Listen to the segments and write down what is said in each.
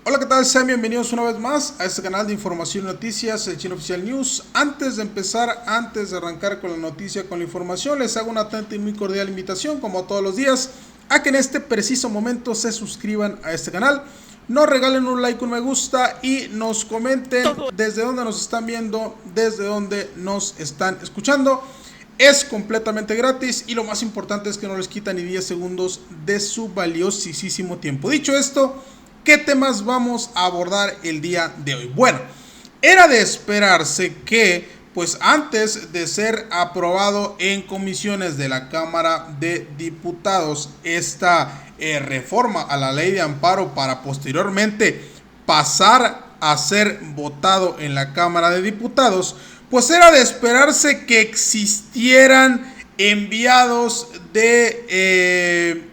Hola, ¿qué tal? Sean bienvenidos una vez más a este canal de información y noticias, el Chino Oficial News. Antes de arrancar con la noticia, con la información, les hago una atenta y muy cordial invitación, como todos los días, a que en este preciso momento se suscriban a este canal, nos regalen un like, un me gusta y nos comenten desde dónde nos están viendo, desde dónde nos están escuchando. Es completamente gratis y lo más importante es que no les quita ni 10 segundos de su valiosísimo tiempo. Dicho esto, ¿qué temas vamos a abordar el día de hoy? Bueno, era de esperarse que, pues antes de ser aprobado en comisiones de la Cámara de Diputados esta reforma a la ley de amparo para posteriormente pasar a ser votado en la Cámara de Diputados, pues era de esperarse que existieran enviados de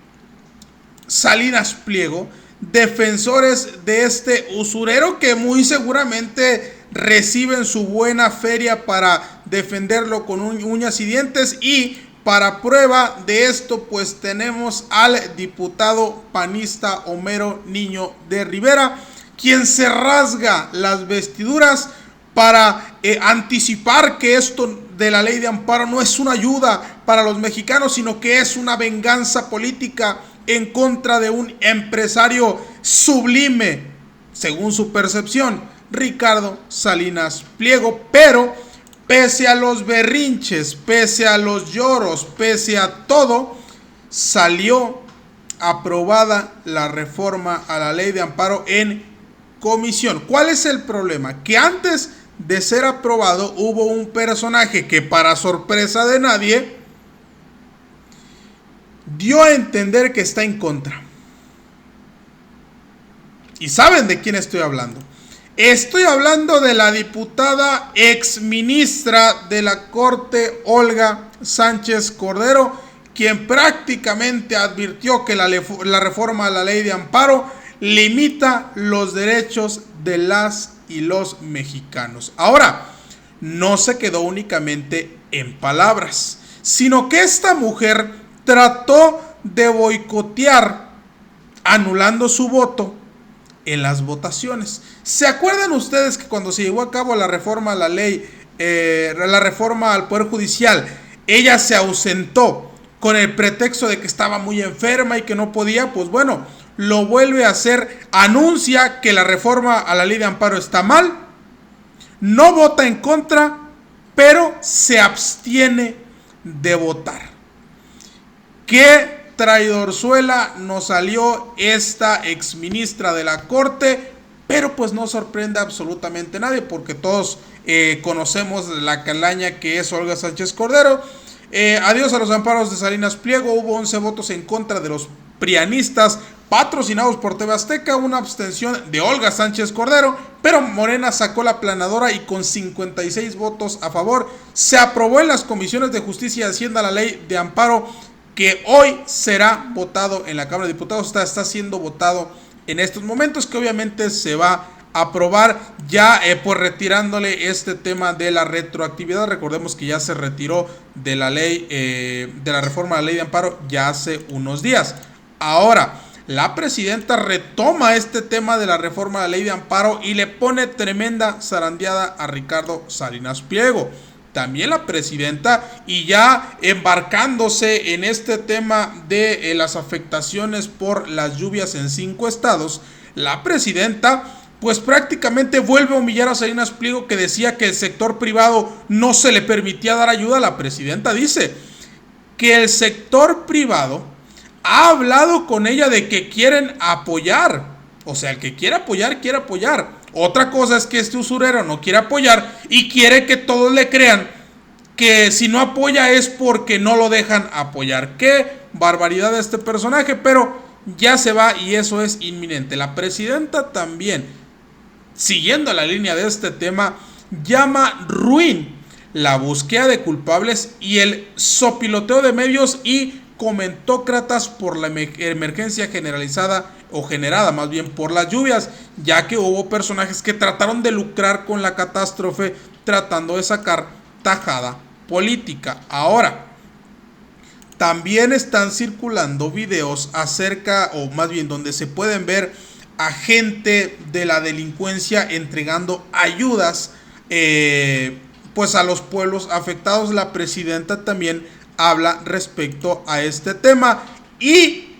Salinas Pliego, defensores de este usurero que muy seguramente reciben su buena feria para defenderlo con uñas y dientes. Y para prueba de esto, pues tenemos al diputado panista Homero Niño de Rivera, quien se rasga las vestiduras para anticipar que esto de la ley de amparo no es una ayuda para los mexicanos, sino que es una venganza política en contra de un empresario sublime, según su percepción, Ricardo Salinas Pliego. Pero pese a los berrinches, pese a los lloros, pese a todo, salió aprobada la reforma a la ley de amparo en comisión. ¿Cuál es el problema? Que antes de ser aprobado hubo un personaje que, para sorpresa de nadie, dio a entender que está en contra. ¿Y saben de quién estoy hablando? Estoy hablando de la diputada exministra de la Corte, Olga Sánchez Cordero, quien prácticamente advirtió que la reforma a la ley de amparo limita los derechos de las y los mexicanos. Ahora, no se quedó únicamente en palabras, sino que esta mujer trató de boicotear, anulando su voto en las votaciones. ¿Se acuerdan ustedes que cuando se llevó a cabo la reforma a la ley, la reforma al Poder Judicial, ella se ausentó con el pretexto de que estaba muy enferma y que no podía? Pues bueno, lo vuelve a hacer, anuncia que la reforma a la ley de amparo está mal, no vota en contra, pero se abstiene de votar. ¿Qué traidorzuela nos salió esta exministra de la Corte? Pero pues no sorprende absolutamente a nadie, porque todos conocemos la calaña que es Olga Sánchez Cordero. Adiós a los amparos de Salinas Pliego. Hubo 11 votos en contra de los prianistas patrocinados por TV Azteca, una abstención de Olga Sánchez Cordero, pero Morena sacó la aplanadora y con 56 votos a favor se aprobó en las comisiones de Justicia y Hacienda la ley de amparo, que hoy será votado en la Cámara de Diputados. Está siendo votado en estos momentos, que obviamente se va a aprobar ya pues retirándole este tema de la retroactividad. Recordemos que ya se retiró de la ley, de la reforma a la ley de amparo ya hace unos días. Ahora, la presidenta retoma este tema de la reforma a la ley de amparo y le pone tremenda zarandeada a Ricardo Salinas Pliego. También la presidenta, y ya embarcándose en este tema de las afectaciones por las lluvias en 5 estados, la presidenta pues prácticamente vuelve a humillar a Salinas Pliego, que decía que el sector privado no se le permitía dar ayuda. La presidenta dice que el sector privado ha hablado con ella de que quieren apoyar. O sea, el que quiere apoyar, quiere apoyar. Otra cosa es que este usurero no quiere apoyar y quiere que todos le crean que si no apoya es porque no lo dejan apoyar. Qué barbaridad de este personaje, pero ya se va y eso es inminente. La presidenta también, siguiendo la línea de este tema, llama ruin la búsqueda de culpables y el sopiloteo de medios y comentócratas por la emergencia generalizada, o generada más bien por las lluvias, ya que hubo personajes que trataron de lucrar con la catástrofe tratando de sacar tajada política. Ahora, también están circulando videos acerca, o más bien donde se pueden ver agente de la delincuencia entregando ayudas pues a los pueblos afectados. La presidenta también habla respecto a este tema y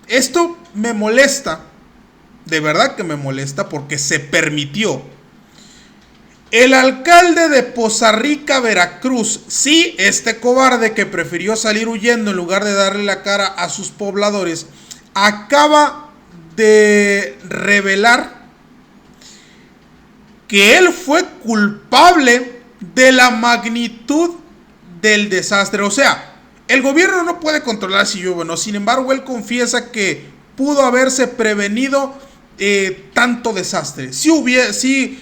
esto me molesta, de verdad que me molesta, porque se permitió. El alcalde de Poza Rica, Veracruz, sí, este cobarde que prefirió salir huyendo en lugar de darle la cara a sus pobladores, acaba de revelar que él fue culpable de la magnitud del desastre. O sea, el gobierno no puede controlar si llueve o no. Sin embargo, él confiesa que pudo haberse prevenido tanto desastre. Si hubiese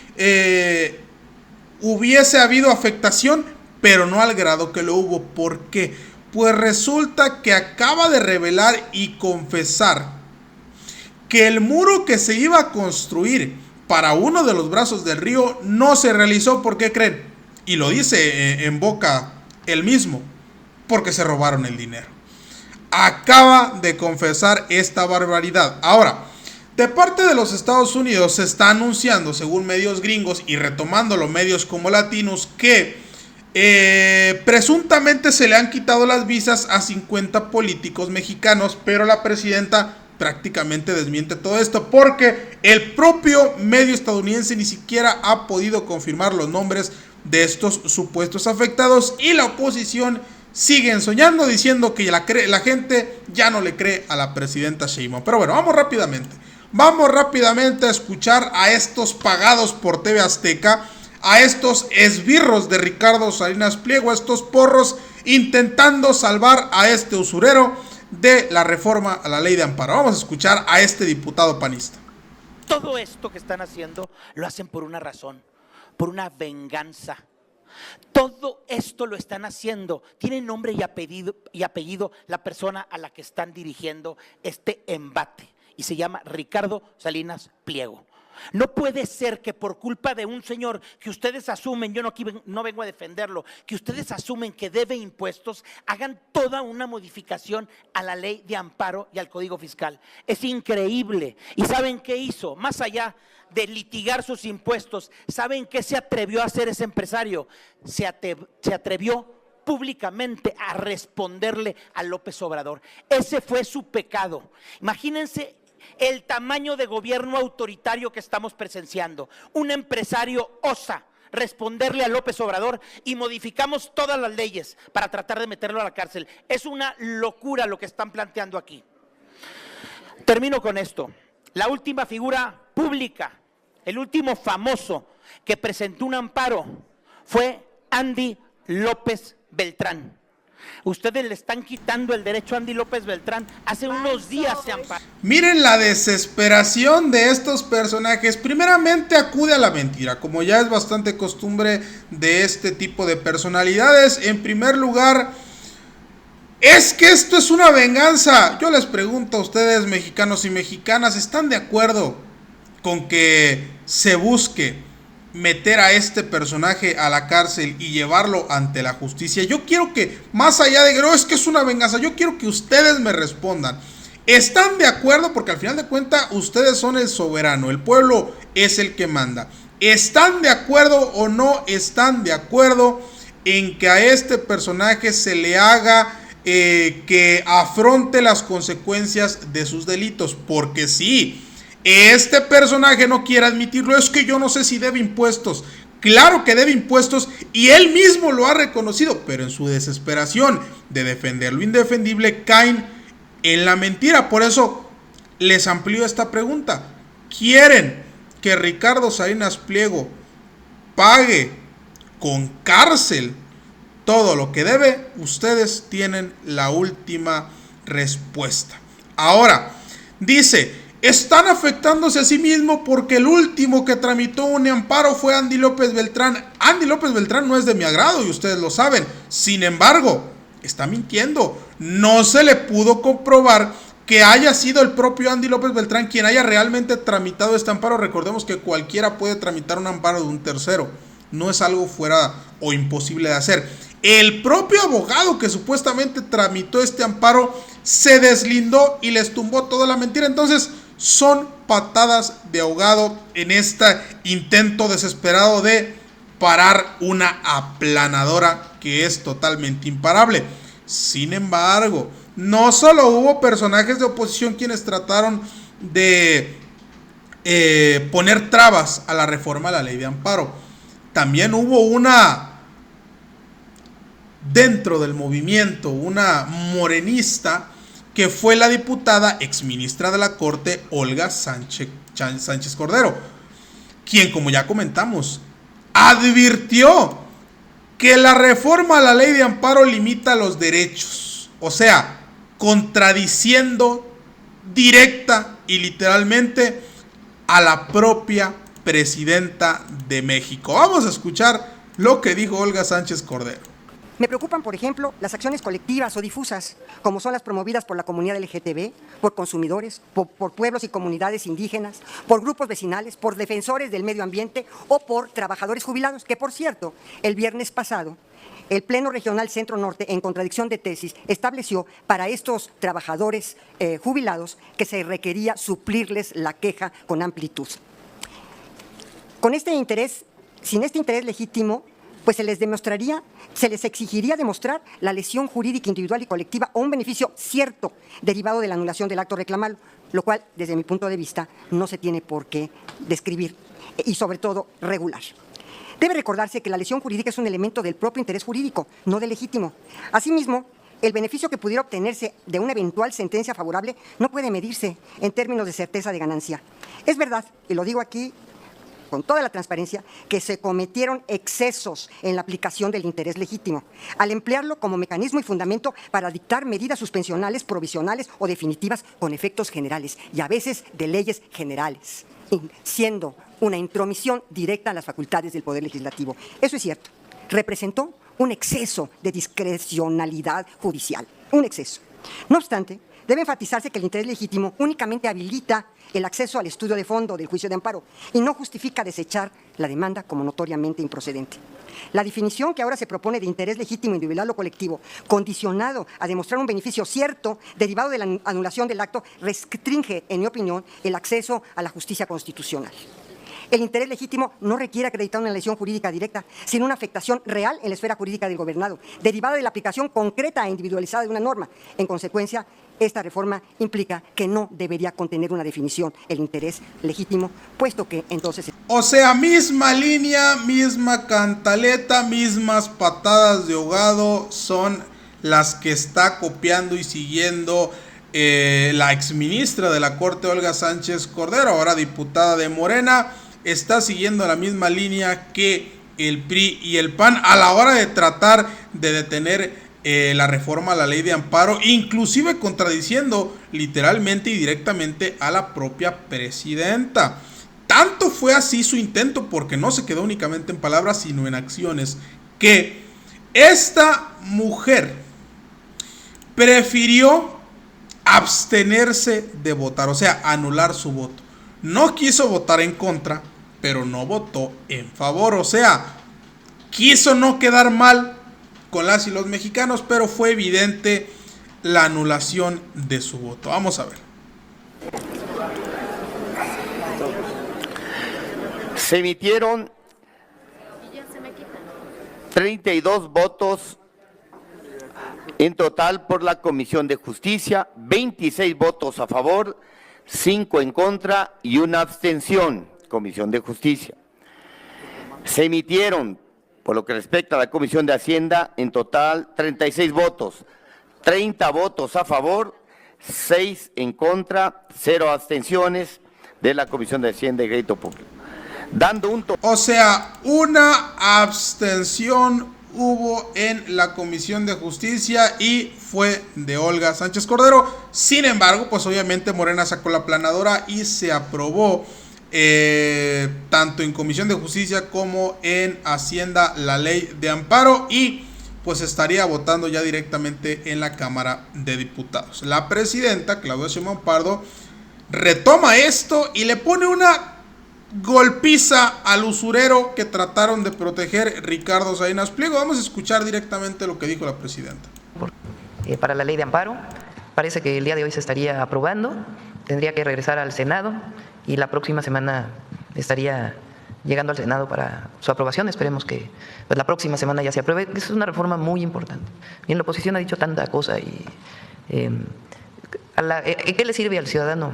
habido afectación, pero no al grado que lo hubo. ¿Por qué? Pues resulta que acaba de revelar y confesar que el muro que se iba a construir para uno de los brazos del río no se realizó. ¿Por qué creen? Y lo dice en boca él mismo: porque se robaron el dinero. Acaba de confesar esta barbaridad. Ahora, de parte de los Estados Unidos se está anunciando, según medios gringos y retomándolo medios como latinos, que presuntamente se le han quitado las visas a 50 políticos mexicanos, pero la presidenta prácticamente desmiente todo esto, porque el propio medio estadounidense ni siquiera ha podido confirmar los nombres de estos supuestos afectados, y la oposición siguen soñando diciendo que la gente ya no le cree a la presidenta Sheinbaum. Pero bueno, vamos rápidamente a escuchar a estos pagados por TV Azteca, a estos esbirros de Ricardo Salinas Pliego, a estos porros intentando salvar a este usurero de la reforma a la ley de amparo. Vamos a escuchar a este diputado panista. Todo esto que están haciendo lo hacen por una razón, por una venganza. Todo esto lo están haciendo, tiene nombre y apellido la persona a la que están dirigiendo este embate, y se llama Ricardo Salinas Pliego. No puede ser que por culpa de un señor que ustedes asumen, yo no vengo a defenderlo, que ustedes asumen que debe impuestos, hagan toda una modificación a la ley de amparo y al Código Fiscal. Es increíble. ¿Y saben qué hizo? Más allá de litigar sus impuestos, ¿saben qué se atrevió a hacer ese empresario? Se atrevió públicamente a responderle a López Obrador. Ese fue su pecado. Imagínense el tamaño de gobierno autoritario que estamos presenciando. Un empresario osa responderle a López Obrador y modificamos todas las leyes para tratar de meterlo a la cárcel. Es una locura lo que están planteando aquí. Termino con esto. La última figura pública, el último famoso que presentó un amparo fue Andy López Beltrán. Ustedes le están quitando el derecho a Andy López Beltrán. Hace unos días se amparó. Miren la desesperación de estos personajes. Primeramente acude a la mentira, como ya es bastante costumbre de este tipo de personalidades. En primer lugar, es que esto es una venganza. Yo les pregunto a ustedes, mexicanos y mexicanas, ¿están de acuerdo con que se busque meter a este personaje a la cárcel y llevarlo ante la justicia? Yo quiero que, más allá de que no, es que es una venganza, yo quiero que ustedes me respondan. ¿Están de acuerdo? Porque al final de cuentas ustedes son el soberano, el pueblo es el que manda. ¿Están de acuerdo o no están de acuerdo en que a este personaje se le haga que afronte las consecuencias de sus delitos? Porque sí, este personaje no quiere admitirlo. Es que yo no sé si debe impuestos. Claro que debe impuestos y él mismo lo ha reconocido, pero en su desesperación de defender lo indefendible caen en la mentira. Por eso les amplío esta pregunta. ¿Quieren que Ricardo Salinas Pliego pague con cárcel todo lo que debe? Ustedes tienen la última respuesta. Ahora, dice: están afectándose a sí mismo porque el último que tramitó un amparo fue Andy López Beltrán. Andy López Beltrán no es de mi agrado y ustedes lo saben. Sin embargo, está mintiendo. No se le pudo comprobar que haya sido el propio Andy López Beltrán quien haya realmente tramitado este amparo. Recordemos que cualquiera puede tramitar un amparo de un tercero. No es algo fuera o imposible de hacer. El propio abogado que supuestamente tramitó este amparo se deslindó y les tumbó toda la mentira. Entonces, son patadas de ahogado en este intento desesperado de parar una aplanadora que es totalmente imparable. Sin embargo, no solo hubo personajes de oposición quienes trataron de poner trabas a la reforma a la ley de amparo, también hubo dentro del movimiento, una morenista que fue la diputada exministra de la Corte, Olga Sánchez Cordero, quien, como ya comentamos, advirtió que la reforma a la ley de amparo limita los derechos, o sea, contradiciendo directa y literalmente a la propia presidenta de México. Vamos a escuchar lo que dijo Olga Sánchez Cordero. Me preocupan, por ejemplo, las acciones colectivas o difusas, como son las promovidas por la comunidad LGTB, por consumidores, por pueblos y comunidades indígenas, por grupos vecinales, por defensores del medio ambiente o por trabajadores jubilados, que, por cierto, el viernes pasado, el Pleno Regional Centro Norte, en contradicción de tesis, estableció para estos trabajadores jubilados que se requería suplirles la queja con amplitud. Con este interés, sin este interés legítimo, pues se les exigiría demostrar la lesión jurídica individual y colectiva o un beneficio cierto derivado de la anulación del acto reclamado, lo cual, desde mi punto de vista, no se tiene por qué describir y, sobre todo, regular. Debe recordarse que la lesión jurídica es un elemento del propio interés jurídico, no del legítimo. Asimismo, el beneficio que pudiera obtenerse de una eventual sentencia favorable no puede medirse en términos de certeza de ganancia. Es verdad, y lo digo aquí con toda la transparencia, que se cometieron excesos en la aplicación del interés legítimo, al emplearlo como mecanismo y fundamento para dictar medidas suspensionales, provisionales o definitivas con efectos generales y a veces de leyes generales, siendo una intromisión directa a las facultades del Poder Legislativo. Eso es cierto. Representó un exceso de discrecionalidad judicial, un exceso. No obstante, debe enfatizarse que el interés legítimo únicamente habilita el acceso al estudio de fondo del juicio de amparo y no justifica desechar la demanda como notoriamente improcedente. La definición que ahora se propone de interés legítimo individual o colectivo, condicionado a demostrar un beneficio cierto derivado de la anulación del acto, restringe, en mi opinión, el acceso a la justicia constitucional. El interés legítimo no requiere acreditar una lesión jurídica directa, sino una afectación real en la esfera jurídica del gobernado, derivada de la aplicación concreta e individualizada de una norma. En consecuencia, esta reforma implica que no debería contener una definición el interés legítimo, puesto que entonces... O sea, misma línea, misma cantaleta, mismas patadas de ahogado son las que está copiando y siguiendo la exministra de la Corte, Olga Sánchez Cordero, ahora diputada de Morena. Está siguiendo la misma línea que el PRI y el PAN a la hora de tratar de detener la reforma a la ley de amparo, inclusive contradiciendo literalmente y directamente a la propia presidenta. Tanto fue así su intento, porque no se quedó únicamente en palabras, sino en acciones, que esta mujer prefirió abstenerse de votar, o sea, anular su voto. No quiso votar en contra, pero no votó en favor, o sea, quiso no quedar mal con las y los mexicanos, pero fue evidente la anulación de su voto. Vamos a ver. Se emitieron 32 votos en total por la Comisión de Justicia, 26 votos a favor, 5 en contra y una abstención. Comisión de Justicia. Se emitieron, por lo que respecta a la Comisión de Hacienda, en total 36 votos, 30 votos a favor, 6 en contra, 0 abstenciones de la Comisión de Hacienda y Crédito Público. O sea, una abstención hubo en la Comisión de Justicia y fue de Olga Sánchez Cordero. Sin embargo, pues obviamente Morena sacó la aplanadora y se aprobó tanto en Comisión de Justicia como en Hacienda la ley de amparo, y pues estaría votando ya directamente en la Cámara de Diputados. La presidenta Claudia Sheinbaum Pardo retoma esto y le pone una golpiza al usurero que trataron de proteger Ricardo Salinas Pliego. Vamos a escuchar directamente lo que dijo la presidenta. Para la ley de amparo, parece que el día de hoy se estaría aprobando tendría que regresar al Senado y la próxima semana estaría llegando al Senado para su aprobación. Esperemos que pues, la próxima semana ya se apruebe. Es una reforma muy importante. Bien, la oposición ha dicho tanta cosa y ¿qué le sirve al ciudadano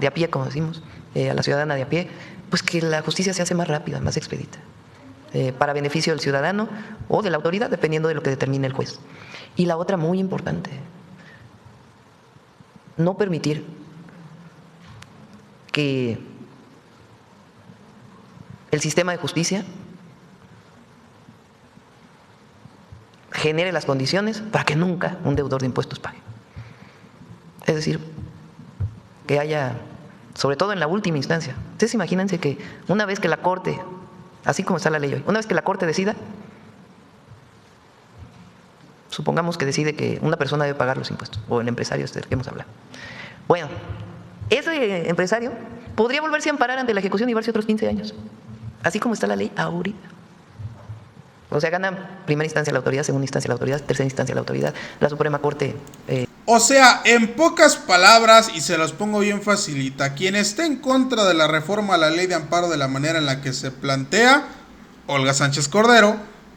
de a pie, como decimos, a la ciudadana de a pie? Pues que la justicia se hace más rápida, más expedita, para beneficio del ciudadano o de la autoridad, dependiendo de lo que determine el juez. Y la otra muy importante, no permitir que el sistema de justicia genere las condiciones para que nunca un deudor de impuestos pague. Es decir, que haya, sobre todo en la última instancia, ustedes imagínense que una vez que la Corte, así como está la ley hoy, una vez que la Corte decida, supongamos que decide que una persona debe pagar los impuestos, o el empresario del que hemos hablado. Bueno, ese empresario podría volverse a amparar ante la ejecución y llevarse otros 15 años, así como está la ley ahorita. O sea, gana primera instancia la autoridad, segunda instancia la autoridad, tercera instancia la autoridad, la Suprema Corte. O sea, en pocas palabras, y se los pongo bien facilita, quien esté en contra de la reforma a la ley de amparo de la manera en la que se plantea, Olga Sánchez Cordero,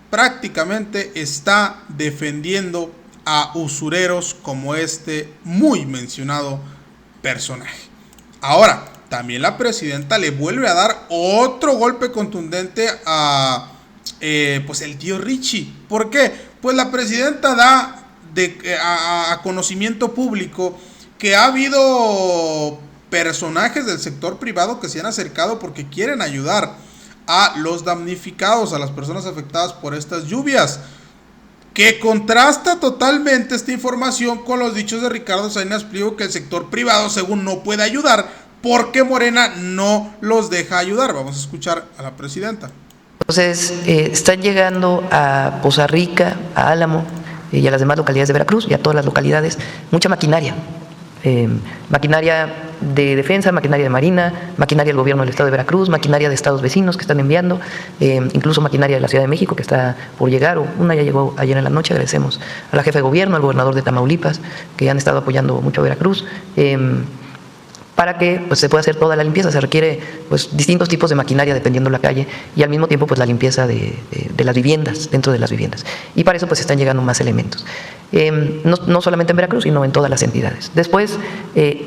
prácticamente está defendiendo a usureros como este muy mencionado personaje. Ahora, también la presidenta le vuelve a dar otro golpe contundente a pues el tío Richie. ¿Por qué? Pues la presidenta da a conocimiento público que ha habido personajes del sector privado que se han acercado porque quieren ayudar a los damnificados, a las personas afectadas por estas lluvias, que contrasta totalmente esta información con los dichos de Ricardo Salinas Pliego, que el sector privado según no puede ayudar porque Morena no los deja ayudar. Vamos a escuchar a la presidenta. Entonces, están llegando a Poza Rica, a Álamo y a las demás localidades de Veracruz y a todas las localidades mucha maquinaria. Maquinaria de defensa, maquinaria de marina, maquinaria del gobierno del estado de Veracruz, maquinaria de estados vecinos que están enviando, incluso maquinaria de la Ciudad de México que está por llegar, o una ya llegó ayer en la noche. Agradecemos a la jefa de gobierno, al gobernador de Tamaulipas, que han estado apoyando mucho a Veracruz, para que pues, se pueda hacer toda la limpieza. Se requiere pues, distintos tipos de maquinaria dependiendo de la calle y al mismo tiempo pues, la limpieza de las viviendas, dentro de las viviendas. Y para eso pues están llegando más elementos. No solamente en Veracruz, sino en todas las entidades. Después,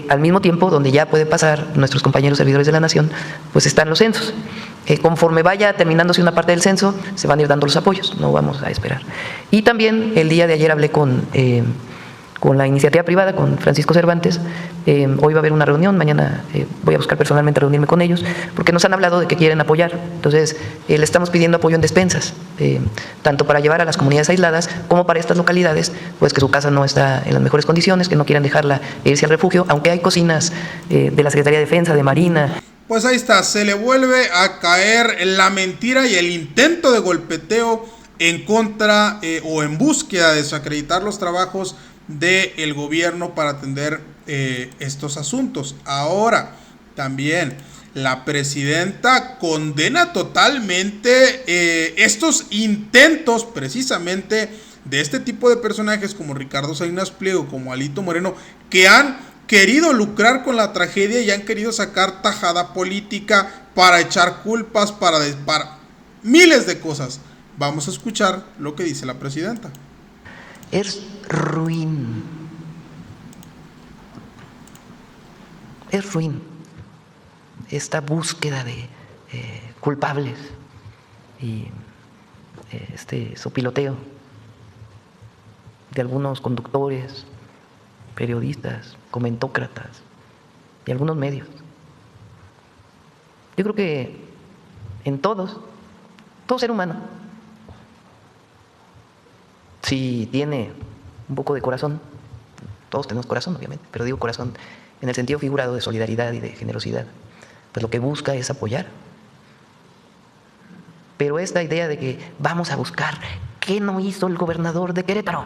al mismo tiempo, donde ya pueden pasar nuestros compañeros servidores de la Nación, pues están los censos. Conforme vaya terminándose una parte del censo, se van a ir dando los apoyos, no vamos a esperar. Y también el día de ayer hablé con la iniciativa privada, con Francisco Cervantes. Hoy va a haber una reunión, mañana voy a buscar personalmente reunirme con ellos, porque nos han hablado de que quieren apoyar. Entonces, le estamos pidiendo apoyo en despensas, tanto para llevar a las comunidades aisladas, como para estas localidades, pues que su casa no está en las mejores condiciones, que no quieran dejarla e irse al refugio, aunque hay cocinas de la Secretaría de Defensa, de Marina. Pues ahí está, se le vuelve a caer la mentira y el intento de golpeteo en contra o en búsqueda de desacreditar los trabajos del gobierno para atender estos asuntos. Ahora, también la presidenta condena totalmente estos intentos precisamente de este tipo de personajes como Ricardo Salinas Pliego, como Alito Moreno, que han querido lucrar con la tragedia y han querido sacar tajada política para echar culpas, para miles de cosas. Vamos a escuchar lo que dice la presidenta. Es ruin. Es ruin esta búsqueda de culpables y este sopiloteo de algunos conductores, periodistas, comentócratas y algunos medios. Yo creo que en todo ser humano, si tiene un poco de corazón, todos tenemos corazón obviamente, pero digo corazón en el sentido figurado de solidaridad y de generosidad, pues lo que busca es apoyar. Pero esta idea de que vamos a buscar qué no hizo el gobernador de Querétaro,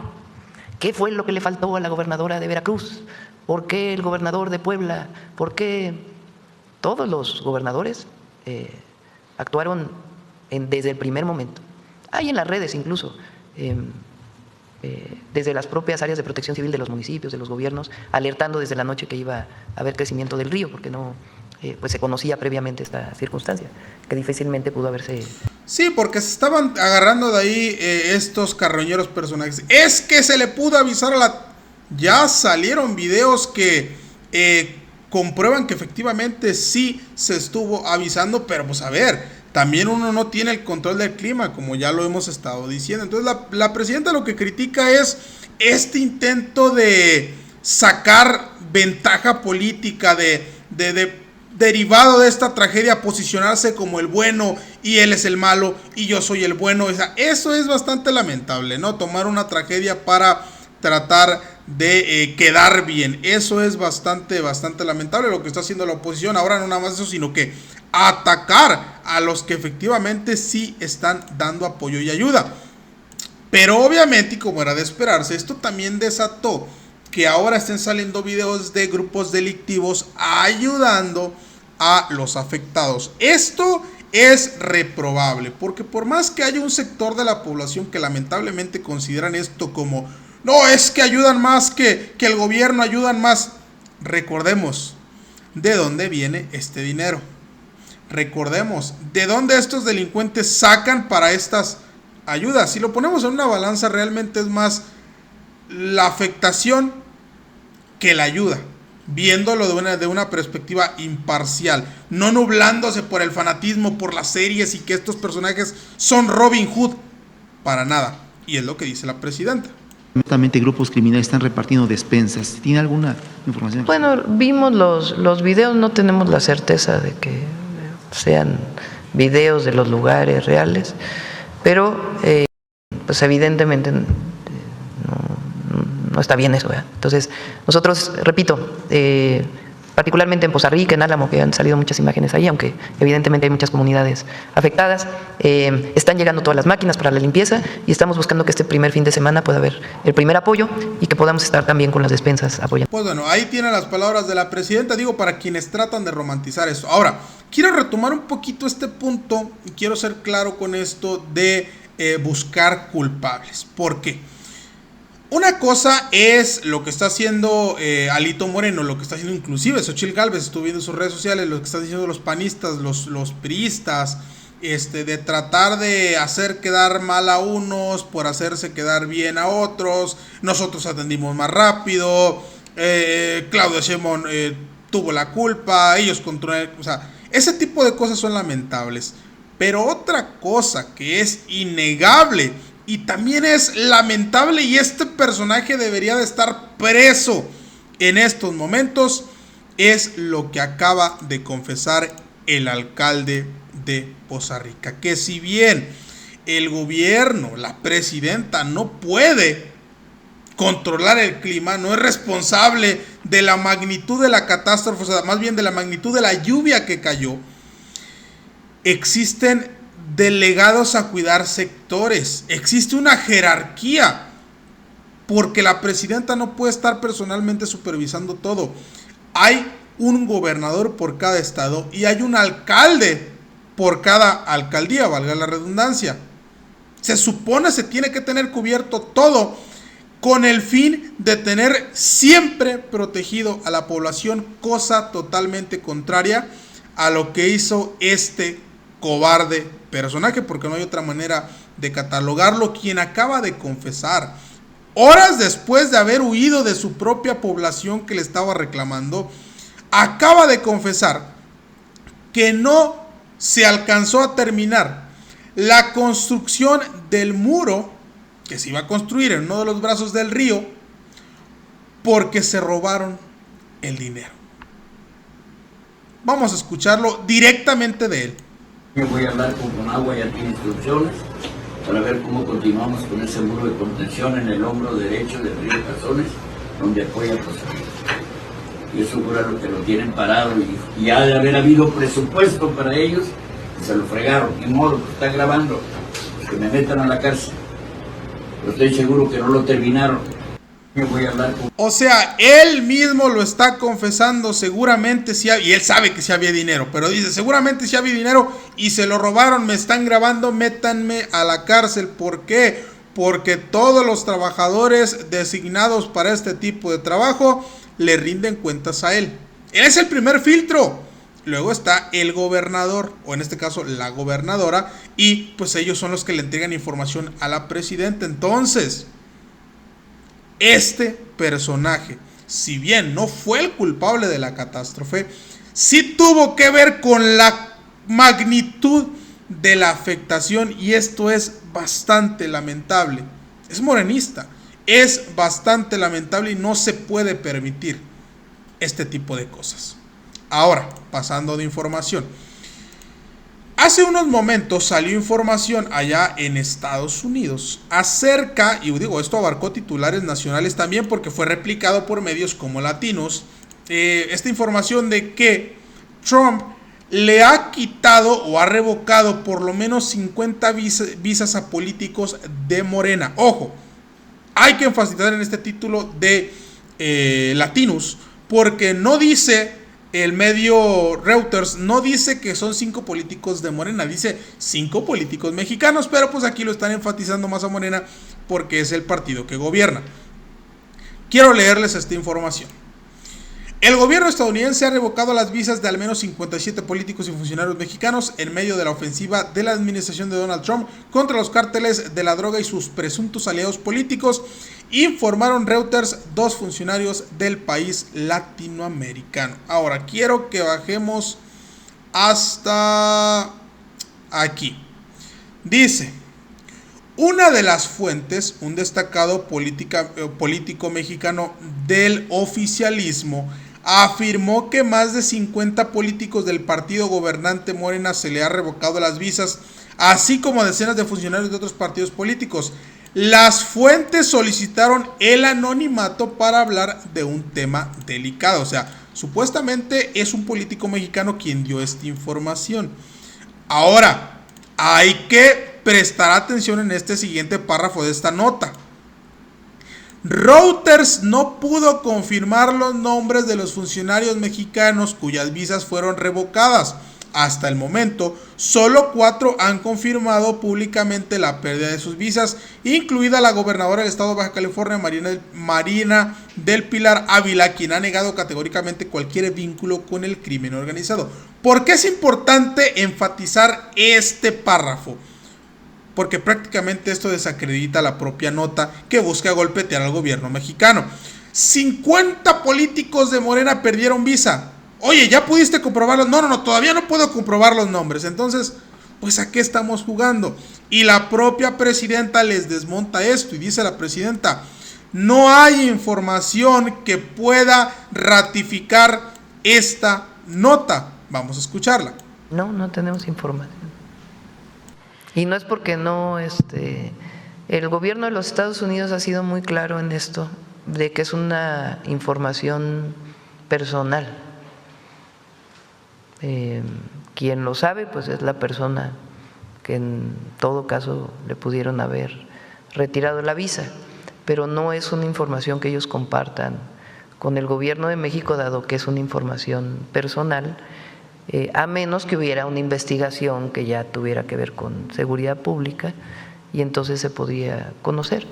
qué fue lo que le faltó a la gobernadora de Veracruz, por qué el gobernador de Puebla, por qué todos los gobernadores actuaron desde el primer momento. Hay en las redes incluso desde las propias áreas de protección civil de los municipios, de los gobiernos, alertando desde la noche que iba a haber crecimiento del río, porque no pues se conocía previamente esta circunstancia, que difícilmente pudo haberse... Sí, porque se estaban agarrando de ahí estos carroñeros personajes. Es que se le pudo avisar a la... Ya salieron videos que comprueban que efectivamente sí se estuvo avisando, pero pues a ver, también uno no tiene el control del clima, como ya lo hemos estado diciendo. Entonces la presidenta lo que critica es este intento de sacar ventaja política, derivado de esta tragedia, posicionarse como el bueno y él es el malo y yo soy el bueno. O sea, eso es bastante lamentable, ¿no? Tomar una tragedia para tratar de quedar bien. Eso es bastante lamentable lo que está haciendo la oposición. Ahora no nada más eso, sino que atacar a los que efectivamente sí están dando apoyo y ayuda. Pero obviamente, como era de esperarse, esto también desató que ahora estén saliendo videos de grupos delictivos ayudando a los afectados. Esto es reprobable, porque por más que haya un sector de la población que lamentablemente consideran esto como, no, es que ayudan más que el gobierno, ayudan más. Recordemos de dónde viene este dinero. Recordemos de dónde estos delincuentes sacan para estas ayudas. Si lo ponemos en una balanza, realmente es más la afectación que la ayuda, viéndolo de una perspectiva imparcial, no nublándose por el fanatismo, por las series y que estos personajes son Robin Hood, para nada. Y es lo que dice la presidenta. Justamente grupos criminales están repartiendo despensas. ¿Tiene alguna información? Bueno, vimos los videos, no tenemos la certeza de que sean videos de los lugares reales, pero pues evidentemente no está bien eso, ¿verdad? Entonces, nosotros, repito, particularmente en Poza Rica, en Álamo, que han salido muchas imágenes ahí, aunque evidentemente hay muchas comunidades afectadas, están llegando todas las máquinas para la limpieza y estamos buscando que este primer fin de semana pueda haber el primer apoyo y que podamos estar también con las despensas apoyando. Pues bueno, ahí tienen las palabras de la presidenta, digo, para quienes tratan de romantizar esto. Ahora, quiero retomar un poquito este punto y quiero ser claro con esto de buscar culpables. ¿Por qué? Una cosa es lo que está haciendo Alito Moreno, lo que está haciendo inclusive Xochitl Gálvez, estuve viendo en sus redes sociales, lo que están diciendo los panistas, los priistas, de tratar de hacer quedar mal a unos por hacerse quedar bien a otros. Nosotros atendimos más rápido, Claudia Sheinbaum tuvo la culpa, ellos controlaron, o sea, ese tipo de cosas son lamentables. Pero otra cosa que es innegable y también es lamentable, y este personaje debería de estar preso en estos momentos, es lo que acaba de confesar el alcalde de Poza Rica, que si bien el gobierno, la presidenta no puede controlar el clima, no es responsable de la magnitud de la catástrofe, o sea, más bien de la magnitud de la lluvia que cayó, existen delegados a cuidar sectores, existe una jerarquía, porque la presidenta no puede estar personalmente supervisando todo. Hay un gobernador por cada estado y hay un alcalde por cada alcaldía, valga la redundancia. Se supone se tiene que tener cubierto todo con el fin de tener siempre protegido a la población, cosa totalmente contraria a lo que hizo este cobarde personaje, porque no hay otra manera de catalogarlo, quien acaba de confesar, horas después de haber huido de su propia población que le estaba reclamando, acaba de confesar que no se alcanzó a terminar la construcción del muro que se iba a construir en uno de los brazos del río porque se robaron el dinero. Vamos a escucharlo directamente de él. Yo voy a hablar con Conagua, ya tiene instrucciones para ver cómo continuamos con ese muro de contención en el hombro derecho del río Cazones, donde apoya Poza Rica. Y eso es lo que lo tienen parado y ha de haber habido presupuesto para ellos y se lo fregaron. Ni modo, que están grabando, pues que me metan a la cárcel. Pero estoy seguro que no lo terminaron. Yo voy a hablar con... O sea, él mismo lo está confesando, seguramente sí, y él sabe que sí había dinero, pero dice, seguramente sí había dinero y se lo robaron, me están grabando, métanme a la cárcel. ¿Por qué? porque todos los trabajadores designados para este tipo de trabajo le rinden cuentas a él. Él es el primer filtro. Luego está el gobernador, o en este caso la gobernadora, y pues ellos son los que le entregan información a la presidenta. Entonces, este personaje, si bien no fue el culpable de la catástrofe, sí tuvo que ver con la magnitud de la afectación, y esto es bastante lamentable. Es morenista, es bastante lamentable y no se puede permitir este tipo de cosas. Ahora, pasando de información. Hace unos momentos salió información allá en Estados Unidos acerca, y digo, esto abarcó titulares nacionales también porque fue replicado por medios como Latinos, esta información de que Trump le ha quitado o ha revocado por lo menos 50 visas a políticos de Morena. Ojo, hay que enfatizar en este título de Latinos, porque no dice el medio Reuters, no dice que son 5 políticos de Morena, dice 5 políticos mexicanos, pero pues aquí lo están enfatizando más a Morena porque es el partido que gobierna. Quiero leerles esta información. El gobierno estadounidense ha revocado las visas de al menos 57 políticos y funcionarios mexicanos en medio de la ofensiva de la administración de Donald Trump contra los cárteles de la droga y sus presuntos aliados políticos, informaron Reuters 2 funcionarios del país latinoamericano. Ahora, quiero que bajemos hasta aquí. Dice: una de las fuentes, un destacado político mexicano del oficialismo, afirmó que más de 50 políticos del partido gobernante Morena se le ha revocado las visas, así como a decenas de funcionarios de otros partidos políticos. Las fuentes solicitaron el anonimato para hablar de un tema delicado. O sea, supuestamente es un político mexicano quien dio esta información. Ahora, hay que prestar atención en este siguiente párrafo de esta nota. Reuters no pudo confirmar los nombres de los funcionarios mexicanos cuyas visas fueron revocadas. Hasta el momento, solo 4 han confirmado públicamente la pérdida de sus visas, incluida la gobernadora del estado de Baja California, Marina del Pilar Ávila, quien ha negado categóricamente cualquier vínculo con el crimen organizado. ¿Por qué es importante enfatizar este párrafo? Porque prácticamente esto desacredita la propia nota que busca golpetear al gobierno mexicano. 50 políticos de Morena perdieron visa. Oye, ¿ya pudiste comprobarlos? No, todavía no puedo comprobar los nombres. Entonces, pues ¿a qué estamos jugando? Y la propia presidenta les desmonta esto y dice la presidenta: no hay información que pueda ratificar esta nota. Vamos a escucharla. No tenemos información. Y no es porque no, el gobierno de los Estados Unidos ha sido muy claro en esto, de que es una información personal. Quien lo sabe, pues es la persona que en todo caso le pudieron haber retirado la visa, pero no es una información que ellos compartan con el gobierno de México, dado que es una información personal. A menos que hubiera una investigación que ya tuviera que ver con seguridad pública y entonces se podría conocer,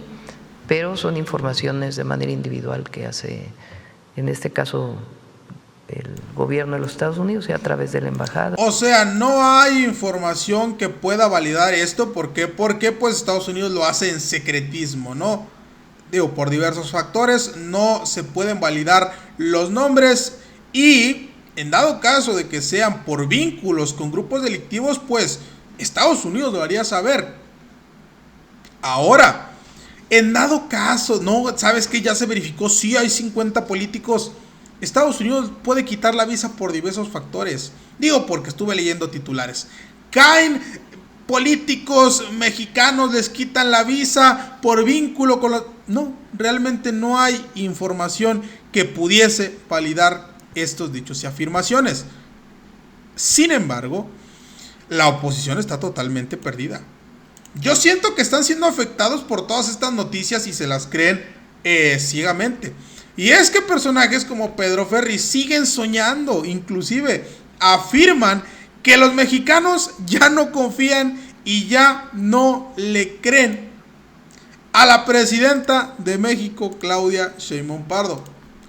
pero son informaciones de manera individual que hace, en este caso, el gobierno de los Estados Unidos y a través de la embajada. O sea, no hay información que pueda validar esto. ¿Por qué? Porque pues Estados Unidos lo hace en secretismo, ¿no? Digo, por diversos factores no se pueden validar los nombres, y en dado caso de que sean por vínculos con grupos delictivos, pues Estados Unidos lo haría saber. Ahora, en dado caso, no, ¿sabes qué? Ya se verificó, sí hay 50 políticos. Estados Unidos puede quitar la visa por diversos factores. Digo, porque estuve leyendo titulares. Caen políticos mexicanos, les quitan la visa por vínculo con los... No, realmente no hay información que pudiese validar estos dichos y afirmaciones. Sin embargo, la oposición está totalmente perdida. Yo siento que están siendo afectados por todas estas noticias y se las creen ciegamente. Y es que personajes como Pedro Ferri siguen soñando, inclusive afirman que los mexicanos ya no confían y ya no le creen a la presidenta de México, Claudia Sheinbaum Pardo.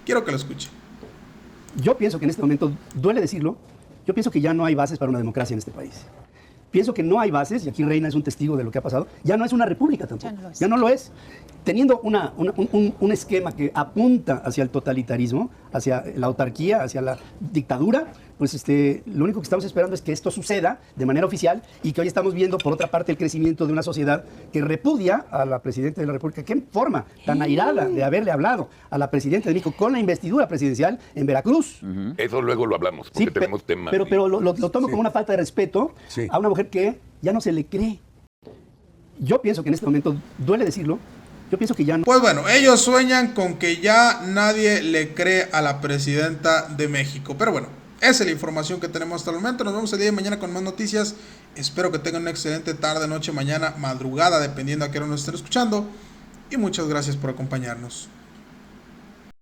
Quiero que lo escuche. Yo pienso que en este momento, duele decirlo, yo pienso que ya no hay bases para una democracia en este país. Pienso que no hay bases, y aquí Reina es un testigo de lo que ha pasado, ya no es una república tampoco, ya no lo es. Teniendo un esquema que apunta hacia el totalitarismo, hacia la autarquía, hacia la dictadura, pues lo único que estamos esperando es que esto suceda de manera oficial y que hoy estamos viendo, por otra parte, el crecimiento de una sociedad que repudia a la Presidenta de la República. ¿Qué forma tan airada de haberle hablado a la Presidenta de México con la investidura presidencial en Veracruz? Eso luego lo hablamos, porque tenemos temas. Pero lo tomo como una falta de respeto a una mujer que ya no se le cree. Yo pienso que en este momento, duele decirlo, yo pienso que ya no. Pues bueno, ellos sueñan con que ya nadie le cree a la presidenta de México. Pero bueno, esa es la información que tenemos hasta el momento. Nos vemos el día de mañana con más noticias. Espero que tengan una excelente tarde, noche, mañana, madrugada, dependiendo a qué hora nos estén escuchando. Y muchas gracias por acompañarnos.